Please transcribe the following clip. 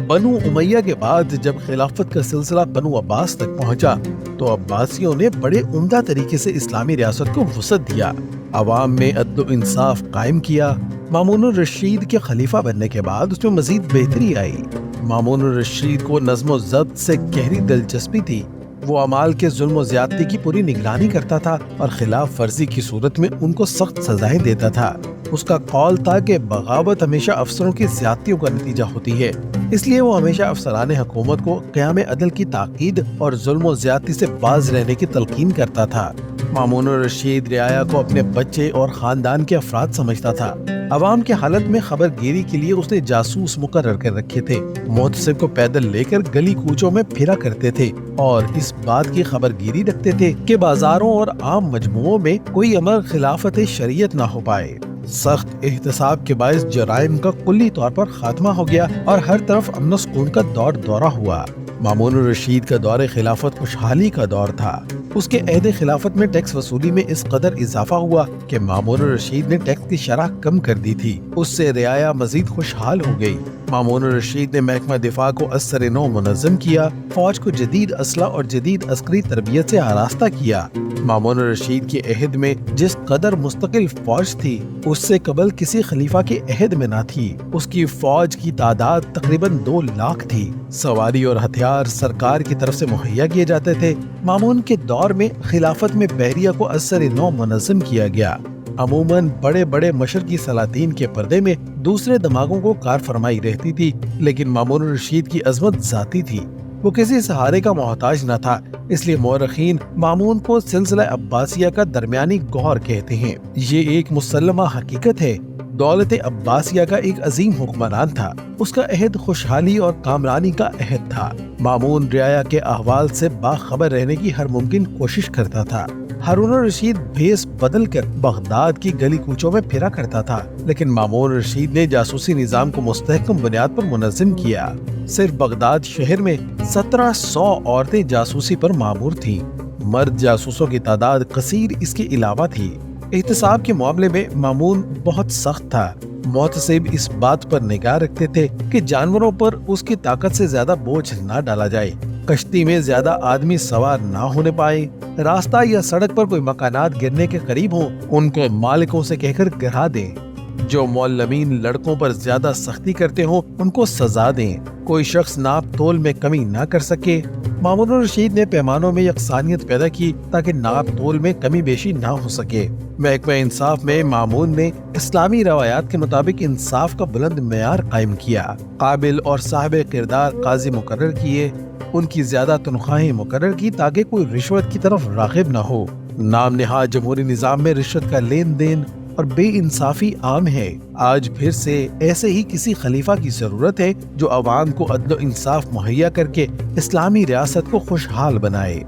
بنو امیہ کے بعد جب خلافت کا سلسلہ بنو عباس تک پہنچا تو عباسیوں نے بڑے عمدہ طریقے سے اسلامی ریاست کو وسعت دیا، عوام میں عدل و انصاف قائم کیا۔ مامون الرشید کے خلیفہ بننے کے بعد اس میں مزید بہتری آئی۔ مامون الرشید کو نظم و ضبط سے گہری دلچسپی تھی۔ وہ اعمال کے ظلم و زیادتی کی پوری نگرانی کرتا تھا اور خلاف ورزی کی صورت میں ان کو سخت سزائیں دیتا تھا۔ اس کا قول تھا کہ بغاوت ہمیشہ افسروں کی زیادتیوں کا نتیجہ ہوتی ہے، اس لیے وہ ہمیشہ افسران حکومت کو قیام عدل کی تاکید اور ظلم و زیادتی سے باز رہنے کی تلقین کرتا تھا۔ مامون الرشید رعایا کو اپنے بچے اور خاندان کے افراد سمجھتا تھا۔ عوام کی حالت میں خبر گیری کے لیے اس نے جاسوس مقرر کر رکھے تھے۔ محتسب کو پیدل لے کر گلی کوچوں میں پھرا کرتے تھے اور اس بات کی خبر گیری رکھتے تھے کہ بازاروں اور عام مجموعوں میں کوئی امر خلافت شریعت نہ ہو پائے۔ سخت احتساب کے باعث جرائم کا کلی طور پر خاتمہ ہو گیا اور ہر طرف امن و سکون کا دورہ ہوا۔ مامون الرشید کا دور خلافت خوشحالی کا دور تھا۔ اس کے عہد خلافت میں ٹیکس وصولی میں اس قدر اضافہ ہوا کہ مامون الرشید نے ٹیکس کی شرح کم کر دی تھی۔ اس سے رعایا مزید خوشحال ہو گئی۔ مامون الرشید نے محکمہ دفاع کو از سر نو منظم کیا، فوج کو جدید اسلحہ اور جدید عسکری تربیت سے آراستہ کیا۔ مامون الرشید کے عہد میں جس قدر مستقل فوج تھی اس سے قبل کسی خلیفہ کے عہد میں نہ تھی۔ اس کی فوج کی تعداد تقریباً 2 لاکھ تھی۔ سواری اور ہتھیار سرکار کی طرف سے مہیا کیے جاتے تھے۔ مامون کے دور میں خلافت میں بحریہ کو از سر نو منظم کیا گیا۔ عموماً بڑے بڑے مشرقی سلاطین کے پردے میں دوسرے دماغوں کو کار فرمائی رہتی تھی، لیکن مامون الرشید کی عظمت ذاتی تھی۔ وہ کسی سہارے کا محتاج نہ تھا، اس لیے مورخین مامون کو سلسلہ عباسیہ کا درمیانی گوہر کہتے ہیں۔ یہ ایک مسلمہ حقیقت ہے۔ دولت عباسیہ کا ایک عظیم حکمران تھا۔ اس کا عہد خوشحالی اور کامرانی کا عہد تھا۔ مامون رعایا کے احوال سے باخبر رہنے کی ہر ممکن کوشش کرتا تھا۔ ہارون الرشید بھیس بدل کر بغداد کی گلی کوچوں میں پھرا کرتا تھا، لیکن مامون الرشید نے جاسوسی نظام کو مستحکم بنیاد پر منظم کیا۔ صرف بغداد شہر میں 1700 عورتیں جاسوسی پر مامور تھیں۔ مرد جاسوسوں کی تعداد کثیر اس کے علاوہ تھی۔ احتساب کے معاملے میں مامون بہت سخت تھا۔ محتسب اس بات پر نگاہ رکھتے تھے کہ جانوروں پر اس کی طاقت سے زیادہ بوجھ نہ ڈالا جائے، کشتی میں زیادہ آدمی سوار نہ ہونے پائے، راستہ یا سڑک پر کوئی مکانات گرنے کے قریب ہوں ان کو مالکوں سے کہہ کر گرا دیں، جو معلمین لڑکوں پر زیادہ سختی کرتے ہوں ان کو سزا دیں، کوئی شخص ناپ تول میں کمی نہ کر سکے۔ مامون الرشید نے پیمانوں میں یکسانیت پیدا کی تاکہ ناپ تول میں کمی بیشی نہ ہو سکے۔ محکمہ انصاف میں مامون نے اسلامی روایات کے مطابق انصاف کا بلند معیار قائم کیا۔ قابل اور صاحب کردار قاضی مقرر کیے، ان کی زیادہ تنخواہیں مقرر کی تاکہ کوئی رشوت کی طرف راغب نہ ہو۔ نام نہاد جمہوری نظام میں رشوت کا لین دین اور بے انصافی عام ہے۔ آج پھر سے ایسے ہی کسی خلیفہ کی ضرورت ہے جو عوام کو عدل و انصاف مہیا کر کے اسلامی ریاست کو خوشحال بنائے۔